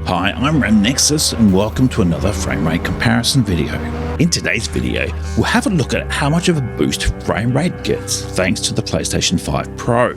Hi, I'm Nexus and welcome to another frame rate comparison video. In today's video, we'll have a look at how much of a boost frame rate gets thanks to the PlayStation 5 Pro.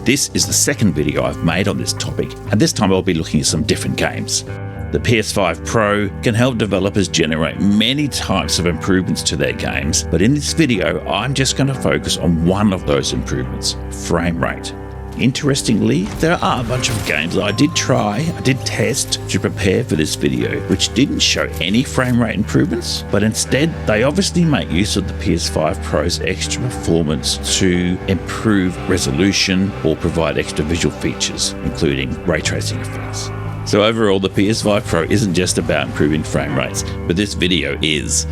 This is the second video I've made on this topic, and this time I'll be looking at some different games. The PS5 Pro can help developers generate many types of improvements to their games, but in this video I'm just going to focus on one of those improvements, frame rate. Interestingly, there are a bunch of games that I did test to prepare for this video, which didn't show any frame rate improvements, but instead they obviously make use of the PS5 Pro's extra performance to improve resolution or provide extra visual features, including ray tracing effects. So overall, the PS5 Pro isn't just about improving frame rates, but this video is.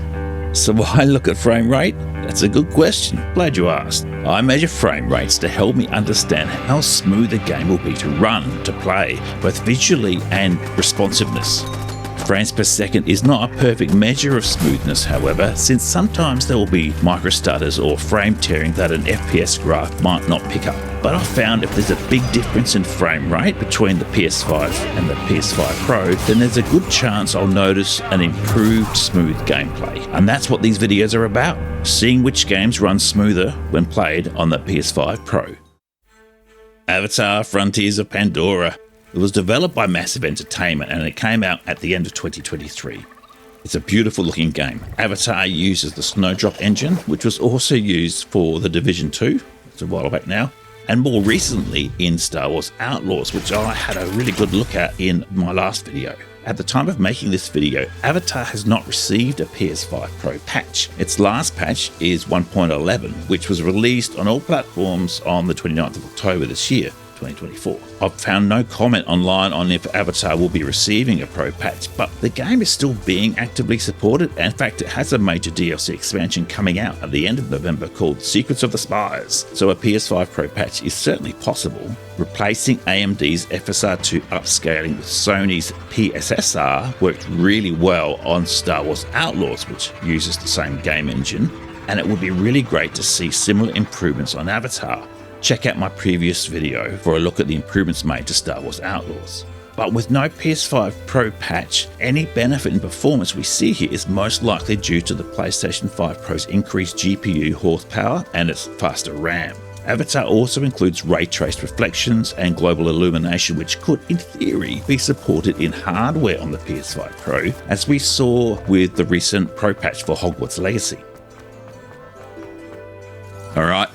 So why look at frame rate? That's a good question. Glad you asked. I measure frame rates to help me understand how smooth a game will be to run, to play, both visually and responsiveness. Frames per second is not a perfect measure of smoothness, however, since sometimes there will be microstutters or frame tearing that an FPS graph might not pick up. But I've found if there's a big difference in frame rate between the PS5 and the PS5 Pro, then there's a good chance I'll notice an improved smooth gameplay. And that's what these videos are about, seeing which games run smoother when played on the PS5 Pro. Avatar: Frontiers of Pandora. It was developed by Massive Entertainment and it came out at the end of 2023. It's a beautiful looking game. Avatar uses the Snowdrop engine, which was also used for The Division 2, it's a while back now, and more recently in Star Wars Outlaws, which I had a really good look at in my last video. At the time of making this video, Avatar has not received a PS5 Pro patch. Its last patch is 1.11, which was released on all platforms on the 29th of October this year. 2024. I've found no comment online on if Avatar will be receiving a Pro patch, but the game is still being actively supported. In fact, it has a major DLC expansion coming out at the end of November called Secrets of the Spires, so a PS5 Pro patch is certainly possible. Replacing AMD's FSR2 upscaling with Sony's PSSR worked really well on Star Wars Outlaws, which uses the same game engine, and it would be really great to see similar improvements on Avatar. Check out my previous video for a look at the improvements made to Star Wars Outlaws. But with no PS5 Pro patch, any benefit in performance we see here is most likely due to the PlayStation 5 Pro's increased GPU horsepower and its faster RAM. Avatar also includes ray-traced reflections and global illumination, which could, in theory, be supported in hardware on the PS5 Pro, as we saw with the recent Pro patch for Hogwarts Legacy. Alright.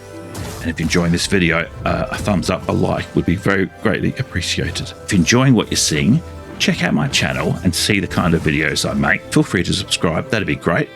And if you're enjoying this video, a thumbs up, a like would be very greatly appreciated. If you're enjoying what you're seeing, check out my channel and see the kind of videos I make. Feel free to subscribe, that'd be great.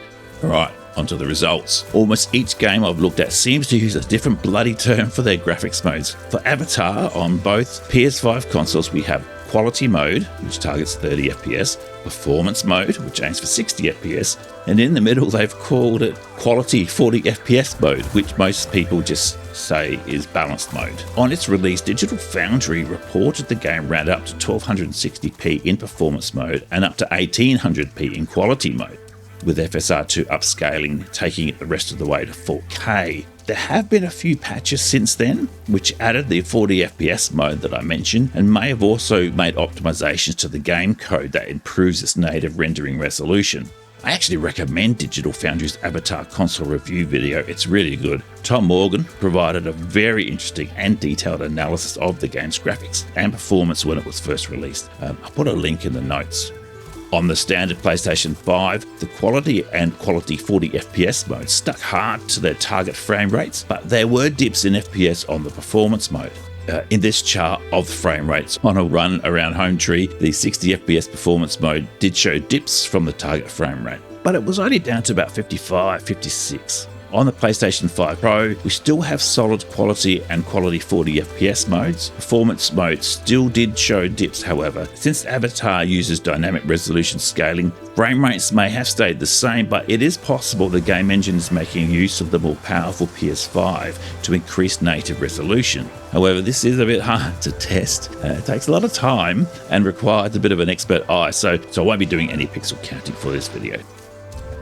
Alright, onto the results. Almost each game I've looked at seems to use a different bloody term for their graphics modes. For Avatar, on both PS5 consoles we have Quality Mode, which targets 30 FPS, Performance Mode, which aims for 60 FPS, and in the middle they've called it Quality 40 FPS Mode, which most people just say is Balanced Mode. On its release, Digital Foundry reported the game ran up to 1260p in Performance Mode and up to 1800p in Quality Mode, with FSR2 upscaling taking it the rest of the way to 4K. There have been a few patches since then, which added the 40 FPS mode that I mentioned, and may have also made optimizations to the game code that improves its native rendering resolution. I actually recommend Digital Foundry's Avatar console review video, it's really good. Tom Morgan provided a very interesting and detailed analysis of the game's graphics and performance when it was first released. I'll put a link in the notes. On the standard PlayStation 5, the Quality and Quality 40 FPS modes stuck hard to their target frame rates, but there were dips in FPS on the Performance mode. In this chart of frame rates on a run around home tree, the 60 FPS Performance mode did show dips from the target frame rate, but it was only down to about 55, 56. On the PlayStation 5 Pro, we still have solid Quality and Quality 40 FPS modes. Performance mode still did show dips, however. Since Avatar uses dynamic resolution scaling, frame rates may have stayed the same, but it is possible the game engine is making use of the more powerful PS5 to increase native resolution. However, this is a bit hard to test. It takes a lot of time and requires a bit of an expert eye, so I won't be doing any pixel counting for this video.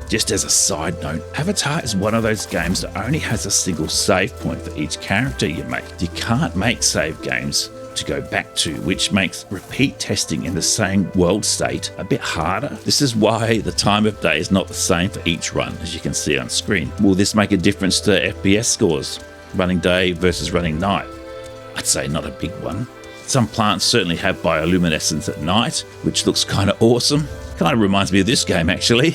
Just as a side note, Avatar is one of those games that only has a single save point for each character you make. You can't make save games to go back to, which makes repeat testing in the same world state a bit harder. This is why the time of day is not the same for each run, as you can see on screen. Will this make a difference to FPS scores, running day versus running night? I'd say not a big one. Some plants certainly have bioluminescence at night, which looks kind of awesome. Kind of reminds me of this game, actually.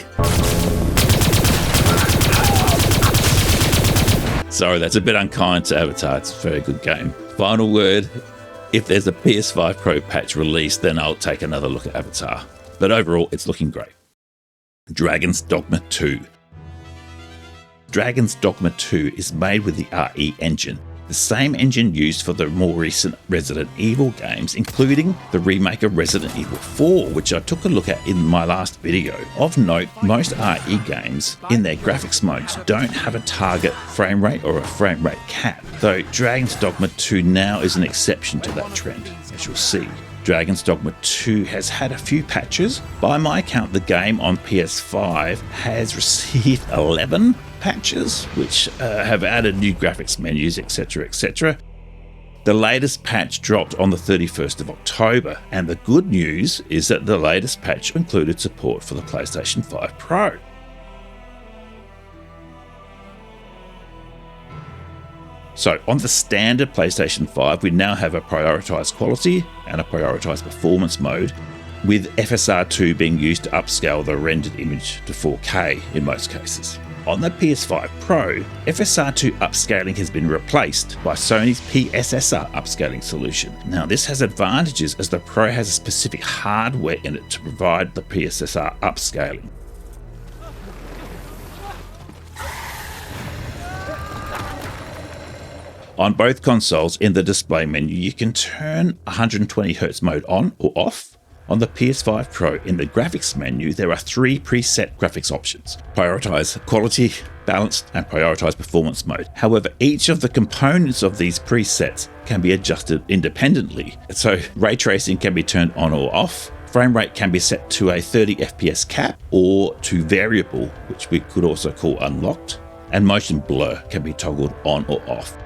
Sorry, that's a bit unkind to Avatar. It's a very good game. Final word, if there's a PS5 Pro patch released, then I'll take another look at Avatar. But overall, it's looking great. Dragon's Dogma 2. Dragon's Dogma 2 is made with the RE engine, the same engine used for the more recent Resident Evil games, including the remake of Resident Evil 4, which I took a look at in my last video. Of note, most RE games in their graphics modes don't have a target frame rate or a frame rate cap, though Dragon's Dogma 2 now is an exception to that trend, as you'll see. Dragon's Dogma 2 has had a few patches. By my count, the game on PS5 has received 11 patches, which have added new graphics menus, etc, etc. The latest patch dropped on the 31st of October, and the good news is that the latest patch included support for the PlayStation 5 Pro. So on the standard PlayStation 5, we now have a prioritized quality and a prioritized performance mode, with FSR2 being used to upscale the rendered image to 4K in most cases. On the PS5 Pro, FSR2 upscaling has been replaced by Sony's PSSR upscaling solution. Now this has advantages as the Pro has a specific hardware in it to provide the PSSR upscaling. On both consoles, in the display menu, you can turn 120Hz mode on or off. On the PS5 Pro, in the graphics menu, there are 3 preset graphics options: prioritize quality, balanced, and prioritize performance mode. However, each of the components of these presets can be adjusted independently. So ray tracing can be turned on or off. Frame rate can be set to a 30 FPS cap or to variable, which we could also call unlocked. And motion blur can be toggled on or off.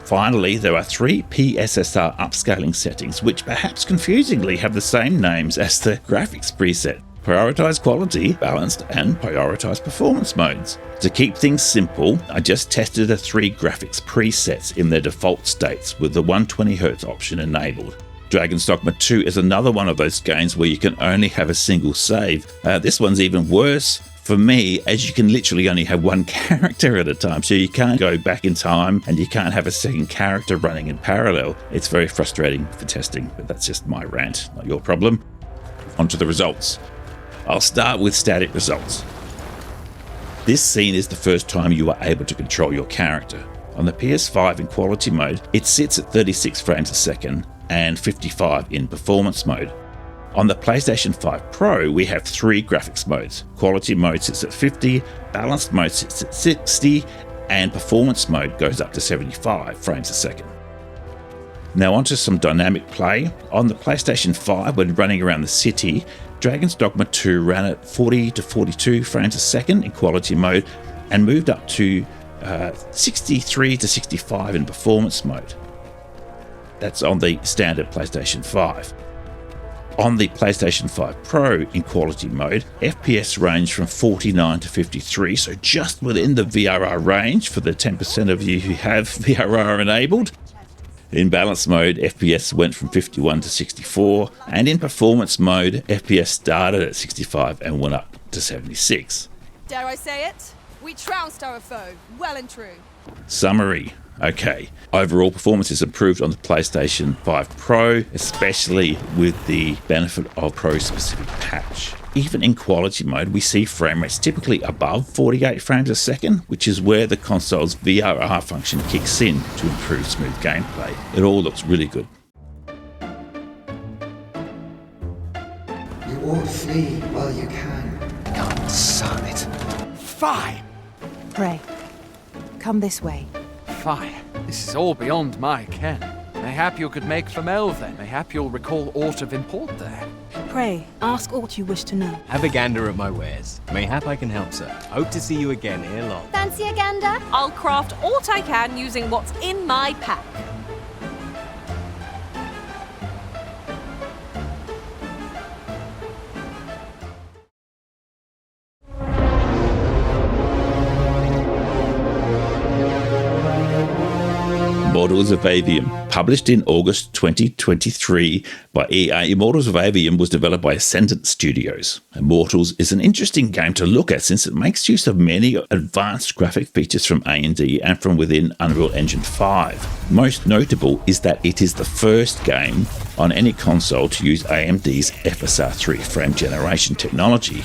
Finally, there are 3 PSSR upscaling settings, which perhaps confusingly have the same names as the graphics preset: prioritize quality, balanced, and prioritize performance modes. To keep things simple, I just tested the 3 graphics presets in their default states with the 120Hz option enabled. Dragon's Dogma 2 is another one of those games where you can only have a single save. This one's even worse for me, as you can literally only have one character at a time, so you can't go back in time and you can't have a second character running in parallel. It's very frustrating for testing, but that's just my rant, not your problem. On to the results. I'll start with static results. This scene is the first time you are able to control your character. On the PS5 in quality mode, it sits at 36 frames a second and 55 in performance mode. On the PlayStation 5 Pro, we have 3 graphics modes. Quality mode sits at 50, balanced mode sits at 60, and performance mode goes up to 75 frames a second. Now onto some dynamic play. On the PlayStation 5, when running around the city, Dragon's Dogma 2 ran at 40 to 42 frames a second in quality mode and moved up to 63 to 65 in performance mode. That's on the standard PlayStation 5. On the PlayStation 5 Pro in quality mode, FPS range from 49 to 53, so just within the VRR range for the 10% of you who have VRR enabled. In balance mode, FPS went from 51 to 64, and in performance mode, FPS started at 65 and went up to 76. Dare I say it? We trounced our foe, well and true. Summary. Okay, overall performance is improved on the PlayStation 5 Pro, especially with the benefit of Pro-specific patch. Even in quality mode, we see frame rates typically above 48 frames a second, which is where the console's VRR function kicks in to improve smooth gameplay. It all looks really good. You all flee while you can. God, son it. Fine! Pray, come this way. Fine. This is all beyond my ken. Mayhap you could make for Melvin. Mayhap you'll recall aught of import there. Pray, ask aught you wish to know. Have a gander at my wares. Mayhap I can help, sir. Hope to see you again ere long. Fancy a gander? I'll craft aught I can using what's in my pack. Immortals of Aveum, published in August 2023 by EA. Immortals of Aveum was developed by Ascendant Studios. Immortals is an interesting game to look at since it makes use of many advanced graphic features from AMD and from within Unreal Engine 5. Most notable is that it is the first game on any console to use AMD's FSR3 frame generation technology.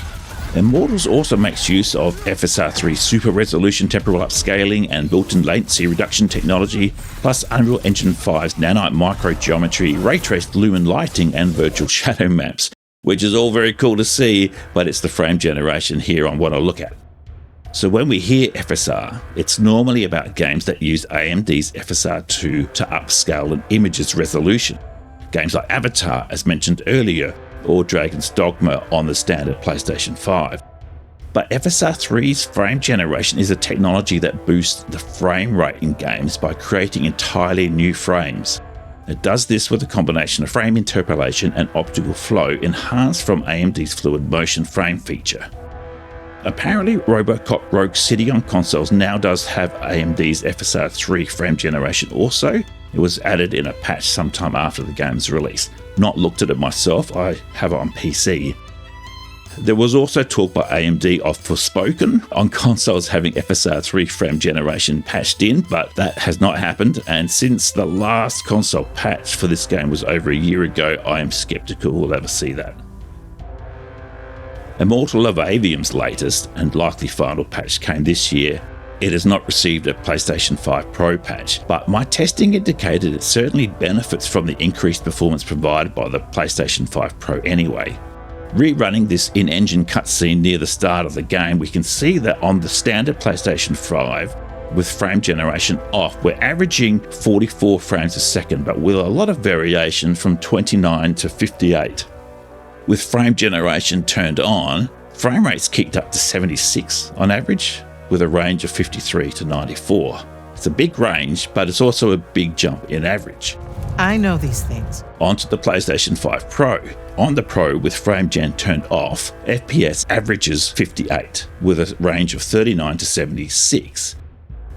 Immortals also makes use of FSR3 super resolution temporal upscaling and built-in latency reduction technology, plus Unreal Engine 5's nanite microgeometry, ray-traced lumen lighting and virtual shadow maps, which is all very cool to see, but it's the frame generation here I want to look at. So when we hear FSR, it's normally about games that use AMD's FSR2 to upscale an image's resolution. Games like Avatar, as mentioned earlier, or Dragon's Dogma on the standard PlayStation 5. But FSR3's frame generation is a technology that boosts the frame rate in games by creating entirely new frames. It does this with a combination of frame interpolation and optical flow enhanced from AMD's fluid motion frame feature. Apparently, Robocop Rogue City on consoles now does have AMD's FSR3 frame generation also. It was added in a patch sometime after the game's release. Not looked at it myself, I have it on PC. There was also talk by AMD of Forspoken on consoles having FSR3 frame generation patched in, but that has not happened, and since the last console patch for this game was over a year ago, I am skeptical we'll ever see that. Immortals of Aveum's latest and likely final patch came this year. It has not received a PlayStation 5 Pro patch, but my testing indicated it certainly benefits from the increased performance provided by the PlayStation 5 Pro anyway. Rerunning this in-engine cutscene near the start of the game, we can see that on the standard PlayStation 5, with frame generation off, we're averaging 44 frames a second, but with a lot of variation from 29 to 58. With frame generation turned on, frame rates kicked up to 76 on average, with a range of 53 to 94. It's a big range, but it's also a big jump in average. I know these things. Onto the PlayStation 5 Pro. On the Pro, with frame gen turned off, FPS averages 58, with a range of 39 to 76.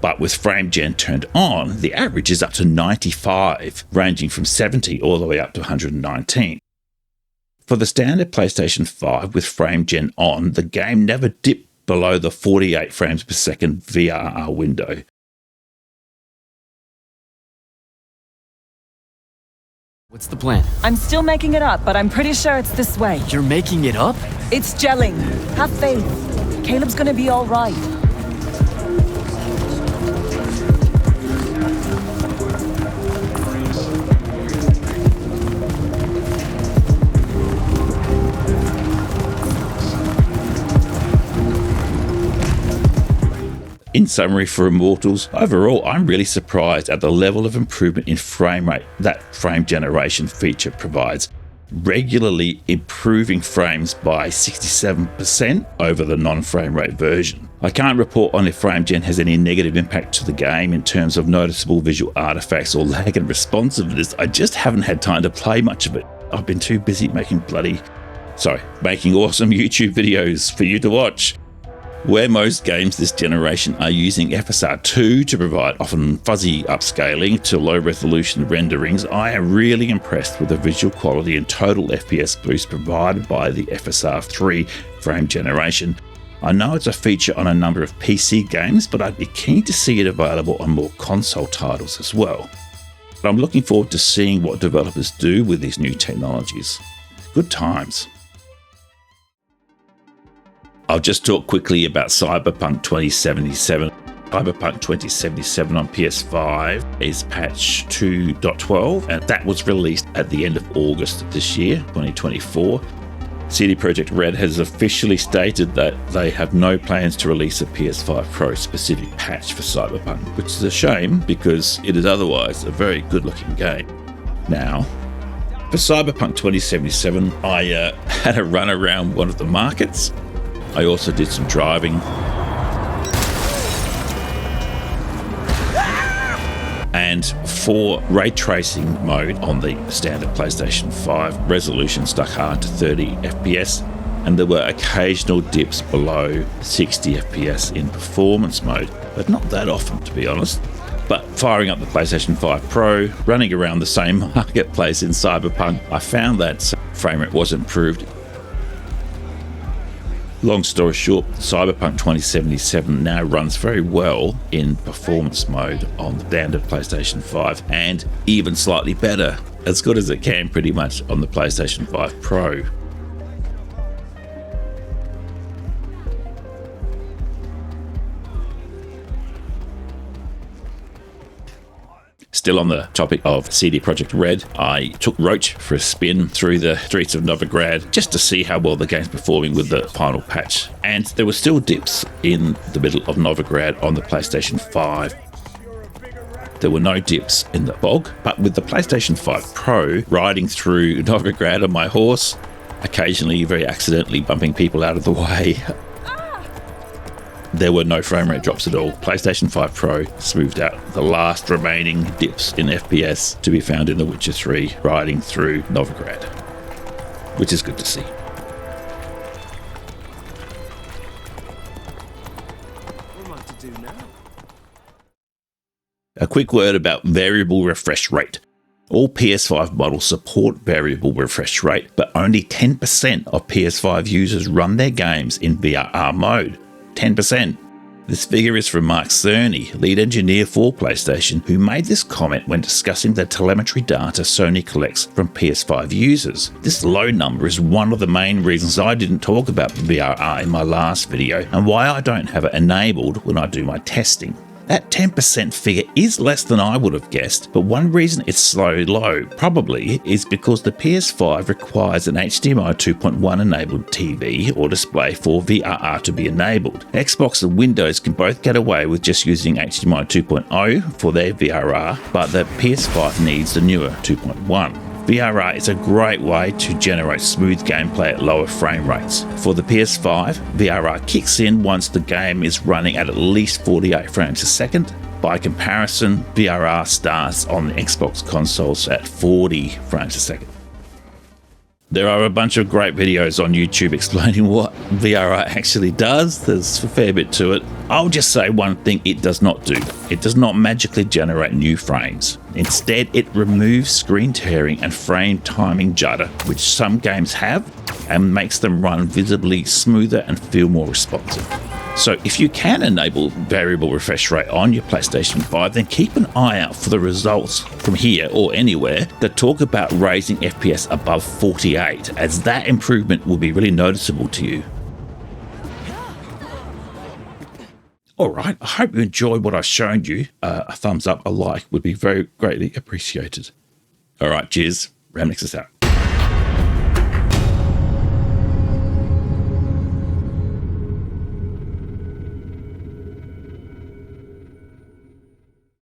But with frame gen turned on, the average is up to 95, ranging from 70 all the way up to 119. For the standard PlayStation 5 with frame gen on, the game never dipped below the 48 frames per second VRR window. What's the plan? I'm still making it up, but I'm pretty sure it's this way. You're making it up? It's gelling. Have faith. Caleb's gonna be all right. In summary for Immortals, overall I'm really surprised at the level of improvement in frame rate that frame generation feature provides, regularly improving frames by 67% over the non-frame rate version. I can't report on if frame gen has any negative impact to the game in terms of noticeable visual artifacts or lag and responsiveness. I just haven't had time to play much of it. I've been too busy making awesome YouTube videos for you to watch. Where most games this generation are using FSR2 to provide often fuzzy upscaling to low resolution renderings, I am really impressed with the visual quality and total FPS boost provided by the FSR3 frame generation. I know it's a feature on a number of PC games, but I'd be keen to see it available on more console titles as well. But I'm looking forward to seeing what developers do with these new technologies. Good times. I'll just talk quickly about Cyberpunk 2077. Cyberpunk 2077 on PS5 is patch 2.12, and that was released at the end of August this year, 2024. CD Projekt Red has officially stated that they have no plans to release a PS5 Pro specific patch for Cyberpunk, which is a shame because it is otherwise a very good looking game. Now, for Cyberpunk 2077, I had a run around one of the markets. I also did some driving. And for ray tracing mode on the standard PlayStation 5, resolution stuck hard to 30 FPS, and there were occasional dips below 60 FPS in performance mode, but not that often to be honest. But firing up the PlayStation 5 Pro, running around the same marketplace in Cyberpunk, I found that frame rate was improved. Long story short, Cyberpunk 2077 now runs very well in performance mode on the standard PlayStation 5, and even slightly better, as good as it can pretty much on the PlayStation 5 Pro. Still on the topic of CD Projekt Red, I took Roach for a spin through the streets of Novigrad just to see how well the game's performing with the final patch. And there were still dips in the middle of Novigrad on the PlayStation 5. There were no dips in the bog, but with the PlayStation 5 Pro, riding through Novigrad on my horse, occasionally very accidentally bumping people out of the way, there were no frame rate drops at all. PlayStation 5 Pro smoothed out the last remaining dips in FPS to be found in The Witcher 3 riding through Novigrad, which is good to see. A quick word about variable refresh rate. All PS5 models support variable refresh rate, but only 10% of PS5 users run their games in VRR mode. 10%. This figure is from Mark Cerny, lead engineer for PlayStation, who made this comment when discussing the telemetry data Sony collects from PS5 users. This low number is one of the main reasons I didn't talk about VRR in my last video, and why I don't have it enabled when I do my testing. That 10% figure is less than I would have guessed, but one reason it's so low probably is because the PS5 requires an HDMI 2.1 enabled TV or display for VRR to be enabled. Xbox and Windows can both get away with just using HDMI 2.0 for their VRR, but the PS5 needs the newer 2.1. VRR is a great way to generate smooth gameplay at lower frame rates. For the PS5, VRR kicks in once the game is running at least 48 frames a second. By comparison, VRR starts on the Xbox consoles at 40 frames a second. There are a bunch of great videos on YouTube explaining what VRR actually does. There's a fair bit to it. I'll just say one thing it does not do. It does not magically generate new frames. Instead, it removes screen tearing and frame timing judder, which some games have, and makes them run visibly smoother and feel more responsive. So if you can enable variable refresh rate on your PlayStation 5, then keep an eye out for the results from here or anywhere that talk about raising FPS above 48, as that improvement will be really noticeable to you. Alright, I hope you enjoyed what I showed you. A thumbs up, a like would be very greatly appreciated. Alright, cheers. Ramnix is out.